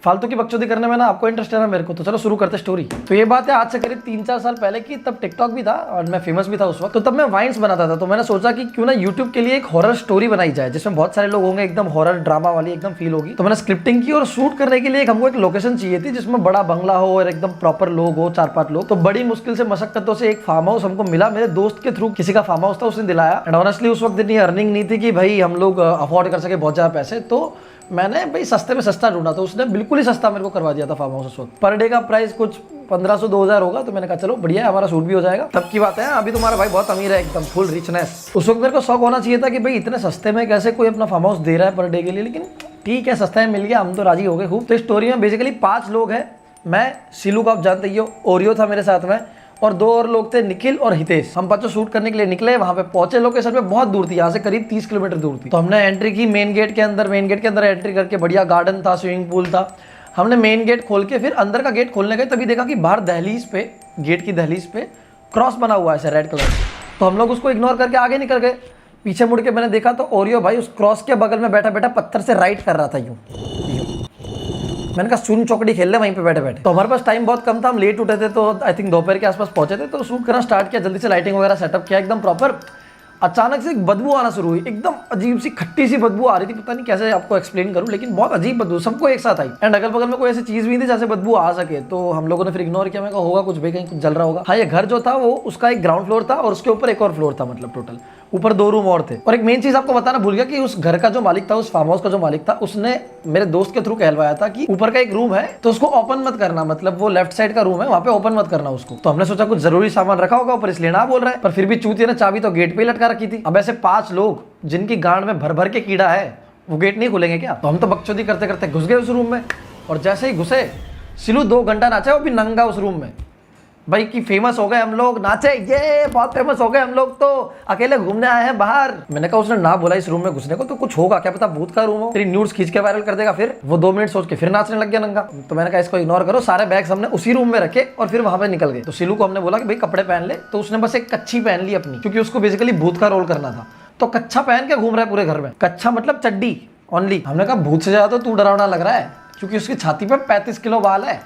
फालतू की बकचोदी करने में ना आपको इंटरेस्ट है ना मेरे को, तो चलो शुरू करते स्टोरी। तो ये बात है आज से करीब 3-4 साल पहले की, तब टिकटॉक भी था और मैं फेमस भी था उस वक्त। तो तब मैं वाइन्स बनाता था, तो मैंने सोचा कि क्यों ना यूट्यूब के लिए एक हॉरर स्टोरी बनाई जाए जिसमें बहुत सारे लोग होंगे, एकदम हॉरर ड्रामा वाली एकदम फील होगी। तो मैंने स्क्रिप्टिंग की और शूट करने के लिए हमको एक लोकेशन चाहिए थी जिसमें बड़ा बंगला हो और एकदम प्रॉपर लोग हो, 4-5 लोग। तो बड़ी मुश्किल से मशक्कतों से एक फार्म हाउस हमको मिला, मेरे दोस्त के थ्रू किसी का फार्म हाउस था, उसने दिलाया। एंड ऑनेस्टली उस वक्त इतनी अर्निंग नहीं थी कि भाई हम लोग अफोर्ड कर सके बहुत ज्यादा पैसे, तो मैंने भाई सस्ते में सस्ता ढूंढा, तो उसने बिल्कुल ही सस्ता मेरे को करवा दिया था फार्म हाउस। उस वक्त पर डे का प्राइस कुछ 1500-2000 होगा। तो मैंने कहा चलो बढ़िया है, हमारा शूट भी हो जाएगा। तब की बात है, अभी तुम्हारा भाई बहुत अमीर है, एकदम फुल रिचनेस। उस वक्त मेरे को शौक होना चाहिए था कि भाई इतने सस्ते में कैसे कोई अपना फार्म हाउस दे रहा है पर डे के लिए, लेकिन ठीक है सस्ता में मिल गया, हम तो राजी हो गए खूब। तो स्टोरी में बेसिकली 5 लोग हैं, मैं, सिलू को आप जानते ही हो, ओरियो था मेरे साथ में, और 2 और लोग थे, निखिल और हितेश। हम 5 शूट करने के लिए निकले, वहां पे पहुंचे, लोकेशन पे बहुत दूर थी, यहाँ से करीब 30 किलोमीटर दूर थी। तो हमने एंट्री की मेन गेट के अंदर एंट्री करके, बढ़िया गार्डन था, स्विमिंग पूल था। हमने मेन गेट खोल के फिर अंदर का गेट खोलने गए, तभी देखा कि बाहर दहलीज पे, गेट की दहलीज पे क्रॉस बना हुआ है ऐसे रेड कलर से। तो हम लोग उसको इग्नोर करके आगे निकल गए। पीछे मुड़ के मैंने देखा तो ओरियो भाई उस क्रॉस के बगल में बैठा बैठा पत्थर से राइट कर रहा था यूं। मैंने कहा सुन चौकड़ी खेल ले वहीं पे बैठे बैठे। तो हमारे पास टाइम बहुत कम था, हम लेट उठे थे, तो आई थिंक दोपहर के आसपास पहुंचे थे। तो शूट करना स्टार्ट किया, जल्दी से लाइटिंग वगैरह सेटअप किया एकदम प्रॉपर। अचानक से एक बदबू आना शुरू हुई, एकदम अजीब सी खट्टी सी बदबू आ रही थी, पता नहीं कैसे आपको एक्सप्लेन करूं, लेकिन बहुत अजीब बदबू सबको एक साथ आई। एंड अगल बगल में कोई ऐसी चीज भी नहीं थी जैसे बदबू आ सके। तो हम लोगों ने फिर इग्नोर किया, मैं कहा होगा कुछ भाई, कहीं कुछ जल रहा होगा। हाँ, ये घर जो था वो उसका एक ग्राउंड फ्लोर था और उसके ऊपर एक और फ्लोर था, मतलब टोटल ऊपर 2 रूम और थे। और एक मेन चीज आपको बताना भूल गया कि उस घर का जो मालिक था, उस फार्म हाउस का जो मालिक था, उसने मेरे दोस्त के थ्रू कहलवाया था कि ऊपर का एक रूम है तो उसको ओपन मत करना, मतलब वो लेफ्ट साइड का रूम है, वहां पे ओपन मत करना उसको। तो हमने सोचा कुछ जरूरी सामान रखा होगा ऊपर, इसलिए ना बोल रहा है। पर फिर भी चूतिया ने चाबी तो गेट पे ही लटका रखी थी। अब ऐसे 5 लोग जिनकी गांड में भर भर के कीड़ा है, वो गेट नहीं खुलेंगे क्या? तो हम तो बकचोदी करते करते घुस गए उस रूम में। और जैसे ही घुसे, सिलू 2 घंटा नाचा, वो भी नंगा उस रूम में भाई, कि फेमस हो गए हम लोग, नाचे, ये बहुत फेमस हो गए हम लोग, तो अकेले घूमने आए हैं बाहर। मैंने कहा उसने ना बोला इस रूम में घुसने को, तो कुछ होगा क्या पता भूत का रूम हो, तेरी न्यूड्स खींच के वायरल कर देगा। फिर वो 2 मिनट सोच के फिर नाचने लग गया नंगा। तो मैंने कहा इसको इग्नोर करो। सारे बैग्स हमने उसी रूम में रखे और फिर वहां पे निकल गए। तो सिलू को हमने बोला कि भाई कपड़े पहन ले, तो उसने बस एक कच्छी पहन ली अपनी, क्योंकि उसको बेसिकली भूत का रोल करना था। तो कच्छा पहन के घूम रहा है पूरे घर में, कच्छा मतलब चड्डी ओनली। हमने कहा भूत से ज्यादा तो तू डरावना लग रहा है, क्योंकि उसकी छाती पे 35 किलो बाल है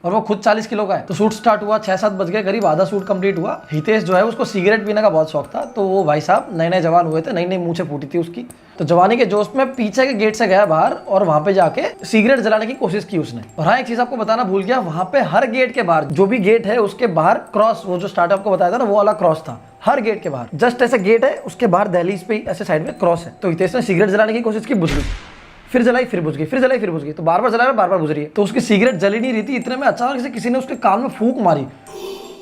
और वो खुद 40 किलो का है। तो शूट स्टार्ट हुआ, 6-7 बज गए करीब, आधा शूट कंप्लीट हुआ। हितेश जो है उसको सिगरेट पीने का बहुत शौक था, तो वो भाई साहब नए जवान हुए थे, नई मूंछें फूटी थी उसकी, तो जवानी के जोश में पीछे के गेट से गया बाहर और वहां पे जाके सिगरेट जलाने की कोशिश की उसने। और हाँ, एक चीज आपको बताना भूल गया, वहां पे हर गेट के बाहर, जो भी गेट है उसके बाहर क्रॉस, वो जो स्टार्ट आपको बताया था ना, वो वाला क्रॉस था हर गेट के बाहर। जस्ट ऐसे गेट है, उसके बाहर दहलीज पे ऐसे साइड में क्रॉस है। तो हितेश ने सिगरेट जलाने की कोशिश की, बुझ गई, फिर जलाई फिर बुझ गई, फिर जलाई फिर बुझ गई, तो बार बार जला रहा, बार बार बुझ रही है। तो उसकी सिगरेट जली नहीं रही थी, इतने में अचानक से किसी ने उसके कान में फूंक मारी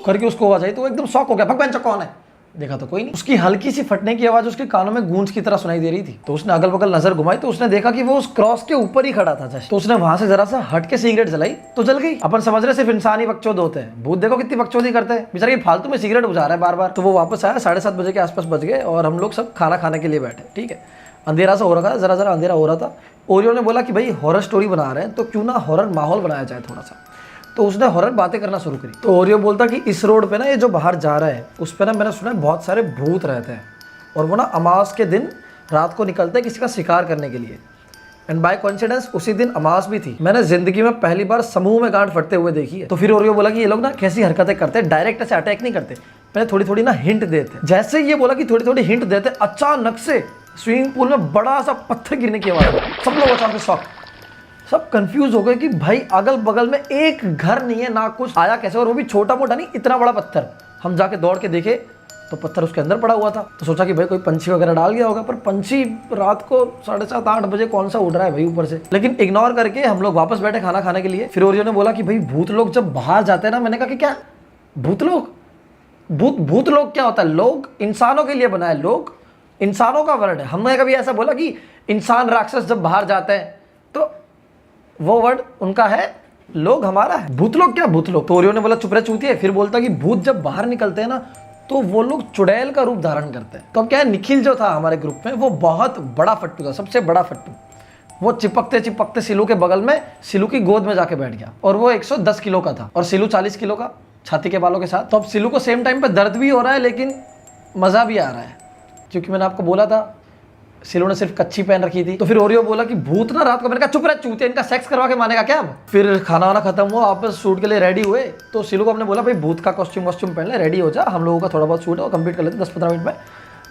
करके, उसको आवाज आई। तो वो एकदम शॉक हो गया, भगवान कौन है? देखा तो कोई नहीं। उसकी हल्की सी फटने की आवाज उसके कानों में गूंज की तरह सुनाई दे रही थी। तो उसने अगल बगल नजर घुमाई, तो उसने देखा कि वो उस क्रॉस के ऊपर ही खड़ा था जस्ट। तो उसने वहां से जरा सा हट के सिगरेट जलाई, तो जल गई। अपन समझ रहे सिर्फ इंसान ही बकचोद होते हैं, भूत देखो कितनी बकचोदी करते हैं, बेचारे फालतू में सिगरेट बुझा रहा है बार बार। तो वो वापस आया, 7:30 बजे के आसपास बज गए और हम लोग सब खाना खाने के लिए बैठे। ठीक है, अंधेरा सा हो रहा था, जरा जरा अंधेरा हो रहा था। ओरियो ने बोला कि भाई हॉरर स्टोरी बना रहे हैं, तो क्यों ना हॉरर माहौल बनाया जाए थोड़ा सा। तो उसने हॉरर बातें करना शुरू करी। तो ओरियो बोलता कि इस रोड पे ना, ये जो बाहर जा रहा है उस पे ना मैंने सुना है बहुत सारे भूत रहते हैं, और वो ना अमावस के दिन रात को निकलते हैं किसी का शिकार करने के लिए। एंड बाय कोइंसिडेंस उसी दिन अमावस भी थी। मैंने जिंदगी में पहली बार समूह में गांठ फटते हुए देखी है। तो फिर ओरियो बोला कि ये लोग ना कैसी हरकतें करते हैं, डायरेक्ट ऐसे अटैक नहीं करते, पहले थोड़ी थोड़ी ना हिंट देते। जैसे ये बोला कि थोड़ी थोड़ी हिंट देते, अचानक से स्विमिंग पूल में बड़ा सा पत्थर गिरने की आवाज। सब लोग अचानक शॉक, सब कंफ्यूज हो गए कि भाई अगल बगल में एक घर नहीं है, ना कुछ आया कैसे, और वो भी छोटा मोटा नहीं, इतना बड़ा पत्थर। हम जाके दौड़ के देखे तो पत्थर उसके अंदर पड़ा हुआ था। तो सोचा कि भाई कोई पंछी वगैरह डाल गया होगा, पर पंछी रात को 7:30-8 बजे कौन सा उड़ रहा है भाई ऊपर से। लेकिन इग्नोर करके हम लोग वापस बैठे खाना खाने के लिए। फिर ओरियो ने बोला कि भाई भूत लोग जब बाहर जाते हैं ना, मैंने कहा कि क्या भूत लोग, भूत लोग क्या होता है? लोग इंसानों के लिए बनाए, लोग इंसानों का वर्ड है। हमने कभी ऐसा बोला कि इंसान राक्षस जब बाहर जाते हैं, तो वो वर्ड उनका है, लोग हमारा है। भूत लोग क्या भूत लोग? तो ओरियो ने बोला चुप रहे चूतिए। फिर बोलता कि भूत जब बाहर निकलते हैं ना, तो वो लोग चुड़ैल का रूप धारण करते हैं। तो अब क्या है, निखिल जो था हमारे ग्रुप में, वो बहुत बड़ा फट्टू था, सबसे बड़ा फट्टू। वो चिपकते चिपकते सिलू के बगल में, सिलू की गोद में जाके बैठ गया, और वो 110 किलो का था और सिलू 40 किलो का, छाती के बालों के साथ। तो अब सिलू को सेम टाइम पे दर्द भी हो रहा है, लेकिन मजा भी आ रहा है, क्योंकि मैंने आपको बोला था सिलो ने सिर्फ कच्ची पहन रखी थी। तो फिर ओरियो बोला कि भूत ना रात को, मैंने कहा चुप रह चूतिया, इनका सेक्स करवा के मानेगा क्या अब। फिर खाना वाना खत्म हुआ, वापस शूट के लिए रेडी हुए। तो सिलो को हमने बोला भाई भूत का कॉस्ट्यूम पहन ले, रेडी हो जा, हम लोगों का थोड़ा बहुत शूट है वो कंप्लीट कर लेते 10-15 मिनट में,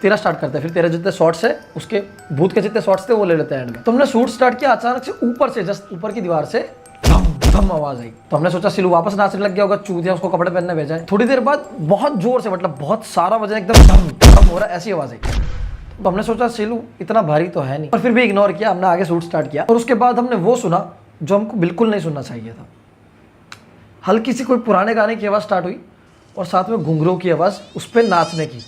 तेरा स्टार्ट करते हैं। फिर तेरे जितने शॉट्स है उसके भूत के जितने शॉट्स थे वो ले लेते हैं एंड में। तो हमने शूट स्टार्ट किया, अचानक से ऊपर से जस्ट ऊपर की दीवार से धम धम आवाज आई। तो हमने सोचा सिलू वापस नाचने लग गया होगा, चूतिया उसको कपड़े पहनने भेजा है। थोड़ी देर बाद बहुत जोर से, मतलब बहुत सारा वजन एकदम धम धम हो रहा है, ऐसी आवाज आई। तो हमने सोचा सिलू इतना भारी तो है नहीं, पर फिर भी इग्नोर किया, हमने आगे शूट स्टार्ट किया। और उसके बाद हमने वो सुना जो हमको बिल्कुल नहीं सुनना चाहिए था। हल्की सी कोई पुराने गाने की आवाज स्टार्ट हुई और साथ में घुंघरू की आवाज, उस पर नाचने की,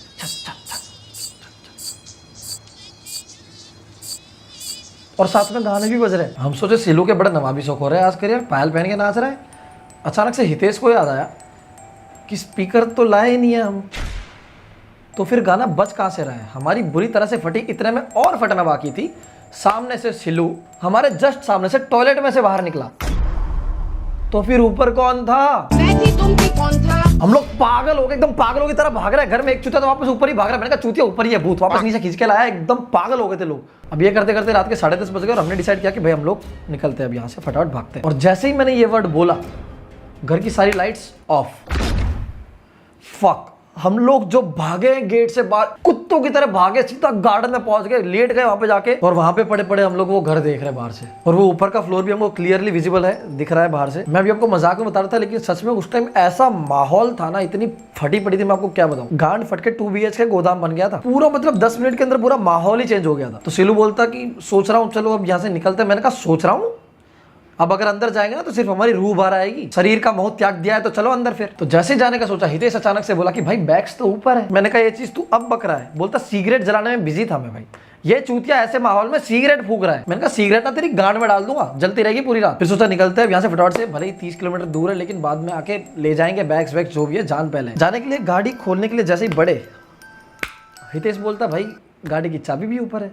और साथ में गाने भी बज रहे हैं। हम सोचे सिलू के बड़े नवाबी शौक हो रहे हैं आज करिए, पायल पहन के नाच रहे हैं। अचानक से हितेश को याद आया कि स्पीकर तो लाए ही नहीं है हम, तो फिर गाना बज कहाँ से रहा है। हमारी बुरी तरह से फटी, इतने में और फटना बाकी थी। सामने से सिलू हमारे जस्ट सामने से टॉयलेट में से बाहर निकला। तो फिर ऊपर कौन था? तुम भी कौन था? हम लोग पागल हो गए, एकदम पागलों की तरह भाग रहे हैं। घर में एक चूतिया तो वापस ऊपर ही भाग रहा है। मैंने कहा चूतिया ऊपर ही है, भूत वापस नीचे खींच के लाया। एकदम पागल हो गए थे लोग। अब ये करते करते रात के 10:30 बज गए और हमने डिसाइड किया कि भाई हम लोग निकलते हैं अब यहाँ से, फटाफट भागते हैं। और जैसे ही मैंने ये वर्ड बोला, घर की सारी लाइट्स ऑफ। फक, हम लोग जो भागे गेट से बाहर कुत्तों की तरह भागे, सीधा गार्डन में पहुंच गए, लेट गए वहां पे जाके, और वहां पे पड़े पड़े हम लोग वो घर देख रहे हैं बाहर से। और वो ऊपर का फ्लोर भी हमको क्लियरली विजिबल है, दिख रहा है बाहर से। मैं भी आपको मजाक में बता रहा था, लेकिन सच में उस टाइम ऐसा माहौल था ना, इतनी फटी पड़ी थी, मैं आपको क्या बताऊं। गांड फट के 2 BHK गोदाम बन गया था पूरा, मतलब 10 मिनट के अंदर पूरा माहौल ही चेंज हो गया था। तो सिलू बोलता कि सोच रहा हूँ चलो अब यहाँ से निकलते हैं। मैंने कहा सोच रहा हूँ, अब अगर अंदर जाएंगे ना तो सिर्फ हमारी रूह बाहर आएगी, शरीर का मोह त्याग दिया है तो चलो अंदर। फिर तो जैसे जाने का सोचा, हितेश अचानक से बोला कि भाई बैग्स तो ऊपर है। मैंने कहा ये चीज तू अब बक रहा है। बोलता सिगरेट जलाने में बिजी था मैं। भाई ये चूतिया ऐसे माहौल में सिगरेट फूक रहा है। मैंने कहा सिगरेट ना तेरी गांड में डाल दूंगा, जलती रहेगी पूरी रात। फिर सोचा निकलते हैं यहाँ से फटाफट से, भले ही 30 किलोमीटर दूर है, लेकिन बाद में आके ले जाएंगे बैग्स वैग्स जो भी है, जान पहले। जाने के लिए गाड़ी खोलने के लिए जैसे ही बढ़े, हितेश बोलता भाई गाड़ी की चाबी भी ऊपर है।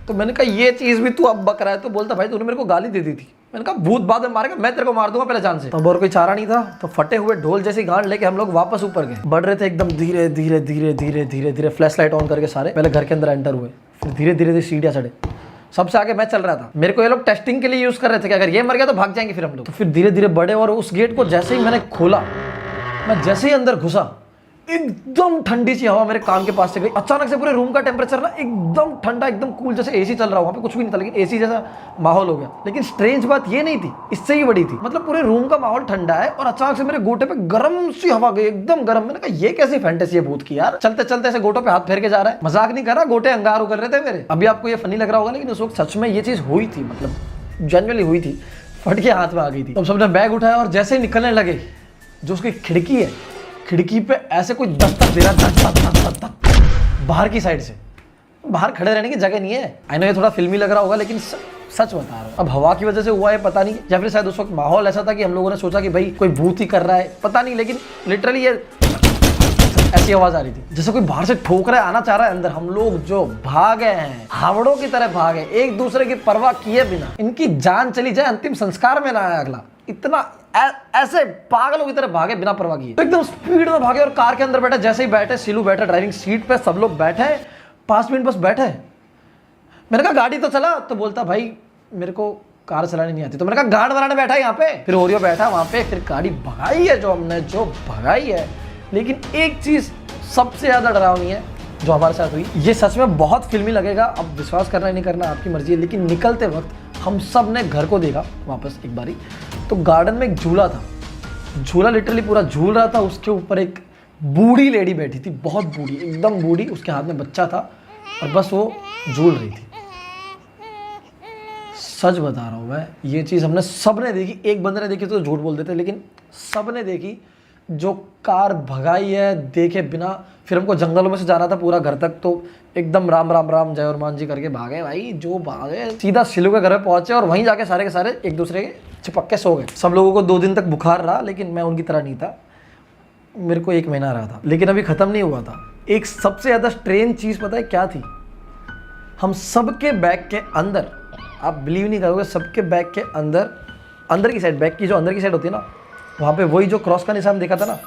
तो मैंने कहा ये चीज भी तू अब बक रहा है। तो बोलता भाई तूने मेरे को गाली दे दी थी। मैंने कहा भूत बाद में मारेगा, मैं तेरे को मार दूंगा पहले जान से। तो और कोई चारा नहीं था। तो फटे हुए ढोल जैसी गांड लेके हम लोग वापस ऊपर गए। बढ़ रहे थे एकदम धीरे धीरे धीरे धीरे धीरे धीरे, फ्लैश लाइट ऑन करके सारे पहले घर के अंदर एंटर हुए। फिर धीरे धीरे सीढ़ियां चढ़े। सबसे आगे मैं चल रहा था। मेरे को ये लोग टेस्टिंग के लिए यूज कर रहे थे कि अगर ये मर गया तो भाग जाएंगे फिर हम लोग। तो फिर धीरे धीरे बढ़े और उस गेट को जैसे ही मैंने खोला, मैं जैसे ही अंदर घुसा, एकदम ठंडी सी हवा मेरे कान के पास से गई। अचानक से पूरे रूम का टेम्परेचर ना एकदम ठंडा, एकदम कूल, जैसे एसी चल रहा हो। वहाँ पे कुछ भी नहीं था लेकिन एसी जैसा माहौल हो गया। लेकिन स्ट्रेंज बात ये नहीं थी, इससे ही बड़ी थी। मतलब पूरे रूम का माहौल ठंडा है और अचानक से मेरे गोटे पे गर्म सी हवा गई, एकदम गर्म। मैंने कहा ये कैसी फैंटेसी है भूत की यार। चलते चलते ऐसे गोटों पे हाथ फेर के जा रहा है। मजाक नहीं कर रहा, गोटे अंगार उकर रहे थे मेरे। अभी आपको ये फनी लग रहा होगा, लेकिन उस वक्त सच में ये चीज हुई थी, मतलब जेन्युइनली हुई थी। फट के हाथ में आ गई थी। तो सबने बैग उठाया और जैसे ही निकलने लगे, जो उसकी खिड़की है, खिड़की पे ऐसे कोई दस्तक दे रहा, धक बाहर की साइड से। बाहर खड़े रहने की जगह नहीं है। आई नो ये थोड़ा फिल्मी लग रहा होगा, लेकिन सच बता रहा हूँ। अब हवा की वजह से हुआ है पता नहीं, या फिर शायद उस वक्त माहौल ऐसा था कि हम लोगों ने सोचा कि भाई कोई भूत ही कर रहा है, पता नहीं। लेकिन लिटरली ये ऐसी आवाज आ रही थी जैसे कोई बाहर से ठोक रहा है, आना चाह रहा है अंदर। हम लोग जो भागे हैं, हावड़ों की तरह भागे, एक दूसरे की परवाह किए बिना। इनकी जान चली जाए, अंतिम संस्कार में ना आया अगला। इतना ऐसे पागलों की तरह भागे बिना परवाह किए। तो एकदम स्पीड में भागे और कार के अंदर बैठे। जैसे ही बैठे, सिलू बैठा ड्राइविंग सीट पे, सब लोग बैठे 5 मिनट बस बैठे। मैंने कहा गाड़ी तो चला। तो बोलता भाई मेरे को कार चलानी नहीं आती। तो मैंने कहा गार्ड बनाने बैठा है यहाँ पे। फिर ओरियो बैठा वहाँ पे। फिर गाड़ी भगाई है जो हमने, जो भगाई है। लेकिन एक चीज सबसे ज्यादा डरावनी है जो हमारे साथ हुई। ये सच में बहुत फिल्मी लगेगा, अब विश्वास करना नहीं करना आपकी मर्जी है। लेकिन निकलते वक्त हम सब ने घर को देखा वापस एक बारी। तो गार्डन में एक झूला था, झूला लिटरली पूरा झूल रहा था। उसके ऊपर एक बूढ़ी लेडी बैठी थी, बहुत बूढ़ी, एकदम बूढ़ी। उसके हाथ में बच्चा था और बस वो झूल रही थी। सच बता रहा हूँ मैं, ये चीज़ हमने सब ने देखी। एक बंदे ने देखी तो झूठ बोल देते, लेकिन सब ने देखी। जो कार भगाई है देखे बिना। फिर हमको जंगलों में से जाना था पूरा घर तक, तो एकदम राम राम राम जय हनुमान जी करके भागे भाई। जो भागे सीधा सिलू के घर में पहुंचे और वहीं जाके सारे के सारे एक दूसरे के चिपक के सो गए। सब लोगों को 2 दिन तक बुखार रहा, लेकिन मैं उनकी तरह नहीं था। मेरे को 1 महीना रहा था, लेकिन अभी खत्म नहीं हुआ था। एक सबसे ज्यादा स्ट्रेंज चीज पता है क्या थी? हम सबके बैग के अंदर, आप बिलीव नहीं करोगे, सबके बैग के अंदर की साइड, बैग की जो अंदर की साइड होती है ना, वहाँ पे वही जो क्रॉस का निशान देखा था ना,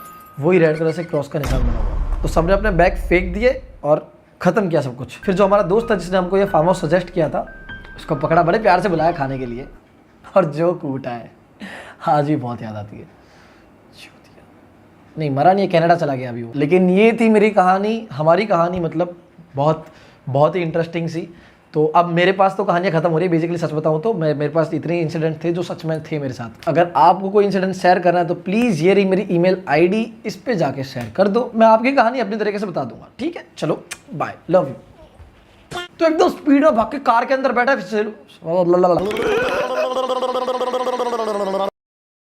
वही रेड कलर से क्रॉस का निशान बना हुआ। तो सबने अपने बैग फेंक दिए और खत्म किया सब कुछ। फिर जो हमारा दोस्त था जिसने हमको ये फार्म हाउस सजेस्ट किया था, उसको पकड़ा, बड़े प्यार से बुलाया खाने के लिए, और जो कूटा है आज भी बहुत याद आती है। नहीं मरा नहीं है, कनाडा चला गया अभी वो। लेकिन ये थी मेरी कहानी, हमारी कहानी, मतलब बहुत बहुत ही इंटरेस्टिंग सी। तो अब मेरे पास तो कहानियाँ खत्म हो रही है बेसिकली, सच बताऊँ तो मेरे पास इतने इंसिडेंट थे जो सच में थे मेरे साथ। अगर आपको कोई इंसिडेंट शेयर करना है तो प्लीज़ ये रही मेरी ईमेल आईडी, इस पे जाके शेयर कर दो, मैं आपकी कहानी अपनी तरीके से बता दूंगा। ठीक है, चलो बाय, लव यू। तो एकदम स्पीड में भाग के कार के अंदर बैठा,